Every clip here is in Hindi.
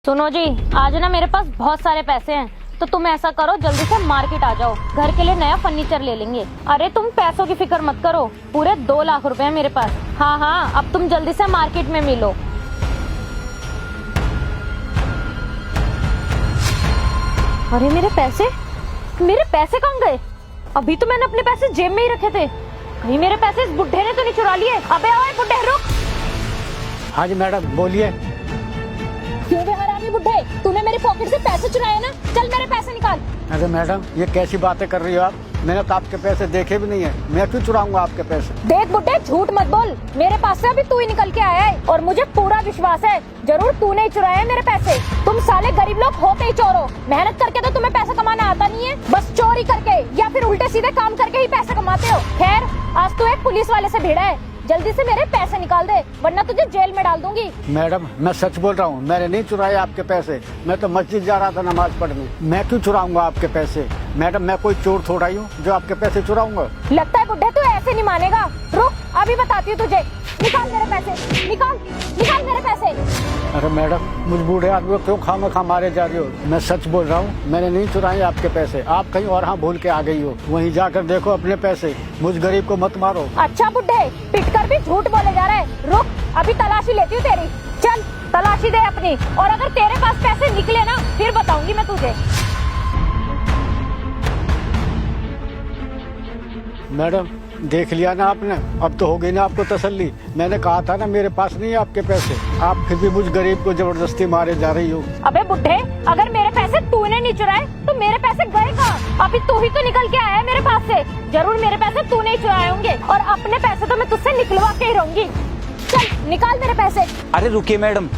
सुनो जी, आज ना मेरे पास बहुत सारे पैसे हैं, तो तुम ऐसा करो जल्दी से मार्केट आ जाओ, घर के लिए नया फर्नीचर ले लेंगे। अरे तुम पैसों की फिक्र मत करो, पूरे 2 लाख रुपए हैं मेरे पास। हाँ हाँ, अब तुम जल्दी से मार्केट में मिलो। अरे मेरे पैसे कहाँ गए? अभी तो मैंने अपने पैसे जेब में ही रखे थे। कहीं मेरे पैसे इस बुड्ढे ने तो नहीं चुरा लिए? अबे ओए बुड्ढे रुक। हाँ जी मैडम बोलिए। क्यों बे हरामी बुड्ढे, तूने मेरी पॉकेट से पैसे चुराए ना? चल मेरे पैसे निकाल। अरे मैडम ये कैसी बातें कर रही हो आप? मैंने तो आपके पैसे देखे भी नहीं है, मैं क्यों चुराऊंगा आपके पैसे? देख बुड्ढे, झूठ मत बोल, मेरे पास से अभी तू ही निकल के आया है और मुझे पूरा विश्वास है जरूर तूने ही चुराए हैं मेरे पैसे। तुम साले गरीब लोग होते ही चोर हो, मेहनत करके तो तुम्हें पैसा कमाना आता नहीं है, बस चोरी करके या फिर उल्टे सीधे काम करके ही पैसे कमाते हो। खैर आज तू एक पुलिस वाले से भिड़ा है, जल्दी से मेरे पैसे निकाल दे वरना तुझे जेल में डाल दूंगी। मैडम मैं सच बोल रहा हूँ, मैंने नहीं चुराए आपके पैसे, मैं तो मस्जिद जा रहा था नमाज पढ़ने। मैं क्यों चुराऊंगा आपके पैसे? मैडम मैं कोई चोर थोड़ा ही हूँ जो आपके पैसे चुराऊंगा। लगता है बुड्ढे तू ऐसे नहीं मानेगा, रुक अभी बताती हूँ तुझे। निकाल मेरे पैसे, निकाल मेरे पैसे। अरे मैडम मुझ बूढ़े आदमी को क्यों खामखा मारे जा रही हो? मैं सच बोल रहा हूँ, मैंने नहीं चुराए आपके पैसे, आप कहीं और हाँ भूल के आ गई हो, वहीं जाकर देखो अपने पैसे, मुझ गरीब को मत मारो। अच्छा बुड्ढे, पिट कर भी झूठ बोले जा रहा है, रुक अभी तलाशी लेती हूँ तेरी। चल तलाशी दे अपनी, और अगर तेरे पास पैसे निकले ना फिर बताऊंगी मैं तुझे। मैडम देख लिया ना आपने, अब तो हो गई ना आपको तसल्ली। मैंने कहा था ना मेरे पास नहीं है आपके पैसे, आप फिर भी मुझ गरीब को जबरदस्ती मारे जा रही हो। अबे बुड्ढे, अगर मेरे पैसे तूने नहीं चुराए तो मेरे पैसे गए कहाँ? अभी तू ही तो निकल के आया है मेरे पास से, जरूर मेरे पैसे तूने ही चुराए होंगे और अपने पैसे तो मैं तुझसे निकलवा के ही रहूंगी। चल निकाल मेरे पैसे। अरे रुकिए मैडम,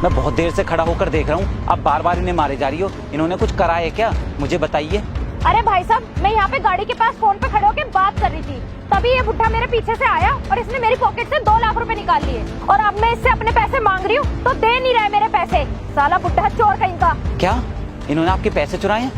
मैं बहुत देर से खड़ा होकर देख रहा हूँ, आप बार बार इन्हें मारे जा रही हो। इन्होंने कुछ करा है क्या, मुझे बताइए। अरे भाई साहब, मैं यहाँ पे गाड़ी के पास फोन पे खड़े होकर बात कर रही थी, तभी ये बुड्ढा मेरे पीछे से आया और इसने मेरी पॉकेट से 2 लाख रुपए निकाल लिए, और अब मैं इससे अपने पैसे मांग रही हूँ तो दे नहीं रहा है मेरे पैसे। साला बुड्ढा चोर कहीं का। क्या इन्होंने आपके पैसे चुराए हैं?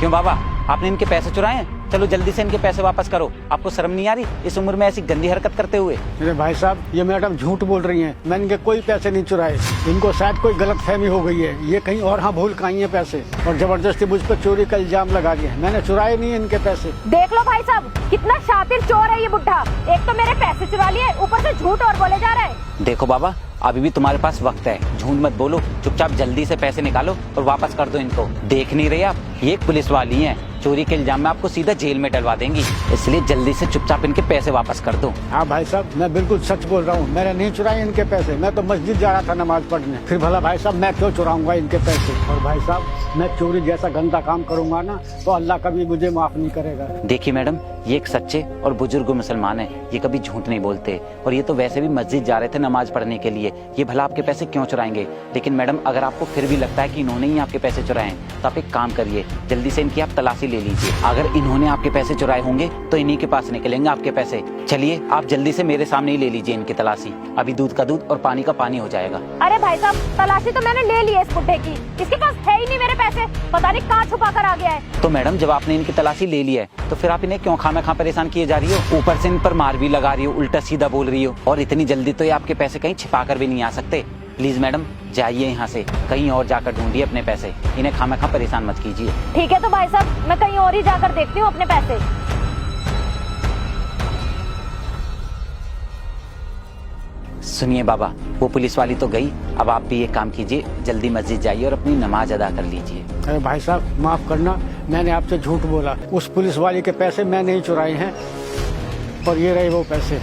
क्यों बाबा, आपने इनके पैसे चुराए हैं? चलो जल्दी से इनके पैसे वापस करो। आपको शर्म नहीं आ रही इस उम्र में ऐसी गंदी हरकत करते हुए? अरे भाई साहब ये मैडम झूठ बोल रही हैं, मैंने इनके कोई पैसे नहीं चुराए, इनको शायद कोई गलतफहमी हो गई है, ये कहीं और हाँ भूल खाई है पैसे और जबरदस्ती मुझ पर चोरी का इल्जाम लगा दिया। मैंने चुराए नहीं इनके पैसे। देख लो भाई साहब, कितना शातिर चोर है ये बुड्ढा, एक तो मेरे पैसे चुरा लिए, ऊपर से झूठ और बोले जा रहा है। देखो बाबा, अभी भी तुम्हारे पास वक्त है, झूठ मत बोलो, चुपचाप जल्दी से पैसे निकालो और वापस कर दो इनको। देख नहीं रहे आप, ये एक पुलिस वाली है, चोरी के इल्जाम में आपको सीधा जेल में डलवा देंगी, इसलिए जल्दी से चुपचाप इनके पैसे वापस कर दो। हाँ भाई साहब मैं बिल्कुल सच बोल रहा हूँ, मैंने नहीं चुराए इनके पैसे, मैं तो मस्जिद जा रहा था नमाज पढ़ने। फिर भला भाई साहब मैं क्यों चुराऊंगा इनके पैसे? और भाई साहब मैं चोरी जैसा गंदा काम करूंगा ना तो अल्लाह कभी मुझे माफ नहीं करेगा। देखिए मैडम, ये एक सच्चे और बुजुर्ग मुसलमान है, ये कभी झूठ नहीं बोलते, और ये तो वैसे भी मस्जिद जा रहे थे नमाज पढ़ने के लिए, ये भला आपके पैसे क्यों चुराएंगे? लेकिन मैडम अगर आपको फिर भी लगता है कि इन्होंने ही आपके पैसे चुराए हैं तो आप एक काम करिए, जल्दी से इनकी आप तलाशी ले लीजिए। अगर इन्होंने आपके पैसे चुराए होंगे तो इन्हीं के पास निकलेंगे आपके पैसे। चलिए आप जल्दी से मेरे सामने ही ले लीजिए इनकी तलाशी, अभी दूध का दूध और पानी का पानी हो जाएगा। अरे भाई साहब, तलाशी तो मैंने ले ली है इस बुड्ढे की, इसके पास है ही नहीं मेरे पैसे, पता नहीं कहाँ छुपा कर आ गया है। तो मैडम जब आपने इनकी तलाशी ले ली है तो फिर आप इन्हें क्यों खाना परेशान किए जा रही हो? ऊपर से इन पर मार भी लगा रही हो, उल्टा सीधा बोल रही हो, और इतनी जल्दी तो ये आपके पैसे कहीं छिपा कर भी नहीं आ सकते। प्लीज मैडम जाइए यहाँ से, कहीं और जाकर ढूंढिए अपने पैसे, इन्हें खाना परेशान मत कीजिए। ठीक है तो भाई साहब मैं कहीं और ही जाकर देखती हूँ अपने पैसे। सुनिए बाबा, वो पुलिस वाली तो गई, अब आप भी एक काम कीजिए, जल्दी मस्जिद जाइए और अपनी नमाज अदा कर लीजिए। अरे भाई साहब माफ करना, मैंने आपसे झूठ बोला, उस पुलिस वाली के पैसे मैं नहीं चुराए हैं और ये रहे वो पैसे।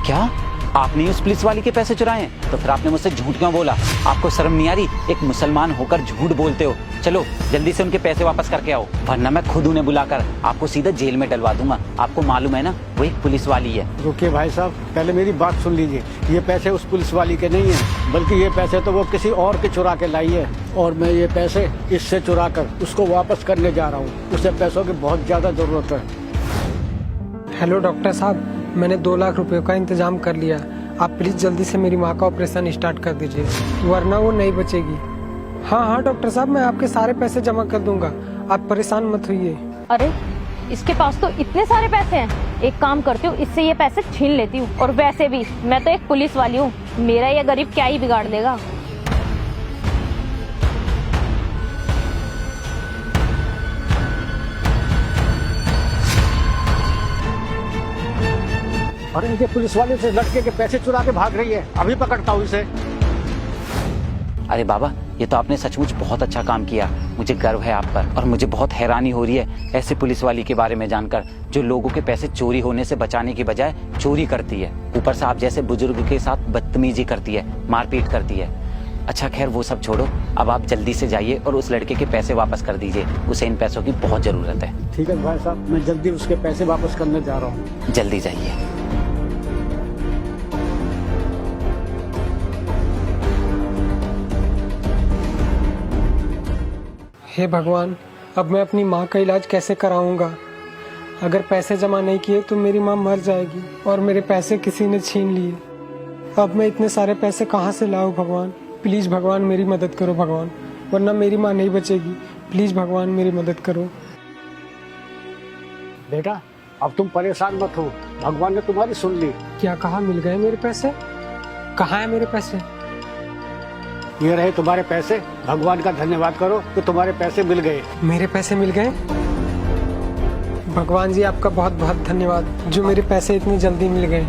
क्या आपने उस पुलिस वाली के पैसे चुराए हैं? तो फिर आपने मुझसे झूठ क्यों बोला? आपको शर्म नहीं आ रही? एक मुसलमान होकर झूठ बोलते हो। चलो जल्दी से उनके पैसे वापस करके आओ, वरना मैं खुद उन्हें बुलाकर आपको सीधा जेल में डलवा दूंगा। आपको मालूम है ना वो एक पुलिस वाली है। रुकिए भाई साहब, पहले मेरी बात सुन लीजिए, ये पैसे उस पुलिस वाली के नहीं है, बल्कि ये पैसे तो वो किसी और के चुरा के लाई है, और मैं ये पैसे इससे चुरा कर उसको वापस करने जा रहा हूँ। उसे पैसों की बहुत ज्यादा जरूरत है। हेलो डॉक्टर साहब, मैंने 2 लाख रुपए का इंतजाम कर लिया, आप प्लीज जल्दी से मेरी माँ का ऑपरेशन स्टार्ट कर दीजिए, वरना वो नहीं बचेगी। हाँ हाँ डॉक्टर साहब, मैं आपके सारे पैसे जमा कर दूंगा, आप परेशान मत होइए। अरे इसके पास तो इतने सारे पैसे हैं, एक काम करती हूँ इससे ये पैसे छीन लेती हूँ, और वैसे भी मैं तो एक पुलिस वाली हूँ, मेरा ये गरीब क्या ही बिगाड़ लेगा। इनके पुलिस वाले से लड़के के पैसे चुरा के भाग रही है। अभी पकड़ता हूँ इसे। अरे बाबा, ये तो आपने सचमुच बहुत अच्छा काम किया। मुझे गर्व है आप पर और मुझे बहुत हैरानी हो रही है ऐसे पुलिस वाली के बारे में जानकर जो लोगों के पैसे चोरी होने से बचाने की बजाय चोरी करती है, ऊपर से आप जैसे बुजुर्ग के साथ बदतमीजी करती है, मारपीट करती है। अच्छा खैर वो सब छोड़ो, अब आप जल्दी से जाइए और उस लड़के के पैसे वापस कर दीजिए, उसे इन पैसों की बहुत जरूरत है। ठीक है भाई साहब, मैं जल्दी उसके पैसे वापस करने जा रहा हूँ। जल्दी जाइए। हे भगवान, अब मैं अपनी माँ का इलाज कैसे कराऊंगा? अगर पैसे जमा नहीं किए तो मेरी माँ मर जाएगी और मेरे पैसे किसी ने छीन लिए। अब मैं इतने सारे पैसे कहाँ से लाऊं भगवान? प्लीज़ भगवान मेरी मदद करो भगवान, वरना मेरी माँ नहीं बचेगी। प्लीज़ भगवान मेरी मदद करो। बेटा अब तुम परेशान मत हो, भगवान ने तुम्हारी सुन ली। क्या कहा? मिल गए मेरे पैसे? कहाँ है मेरे पैसे? ये रहे तुम्हारे पैसे। भगवान का धन्यवाद करो कि तुम्हारे पैसे मिल गए। मेरे पैसे मिल गए? भगवान जी आपका बहुत बहुत धन्यवाद जो मेरे पैसे इतनी जल्दी मिल गए।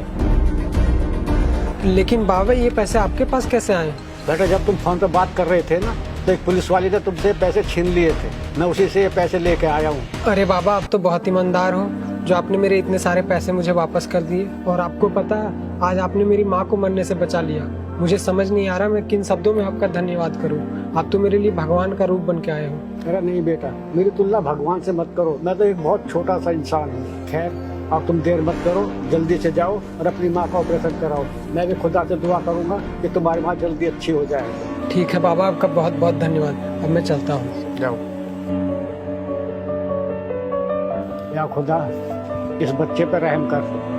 लेकिन बाबा ये पैसे आपके पास कैसे आए? बेटा जब तुम फोन पे बात कर रहे थे ना तो एक पुलिस वाले ने तुमसे पैसे छीन लिए थे, मैं उसी से ये पैसे लेके आया हूँ। अरे बाबा आप तो बहुत ईमानदार हो जो आपने मेरे इतने सारे पैसे मुझे वापस कर दिए। और आपको पता है आज आपने मेरी माँ को मरने से बचा लिया। मुझे समझ नहीं आ रहा मैं किन शब्दों में आपका धन्यवाद करूं। आप तो मेरे लिए भगवान का रूप बन के आए हो। अरे नहीं बेटा, मेरी तुलना भगवान से मत करो, मैं तो एक बहुत छोटा सा इंसान हूँ। खैर अब तुम देर मत करो, जल्दी से जाओ और अपनी माँ का ऑपरेशन कराओ। मैं भी खुदा से दुआ करूंगा कि तुम्हारी माँ जल्दी अच्छी हो जाए। ठीक है बाबा, आपका बहुत बहुत धन्यवाद। अब मैं चलता हूँ। जाओ। या खुदा इस बच्चे पर रहम कर।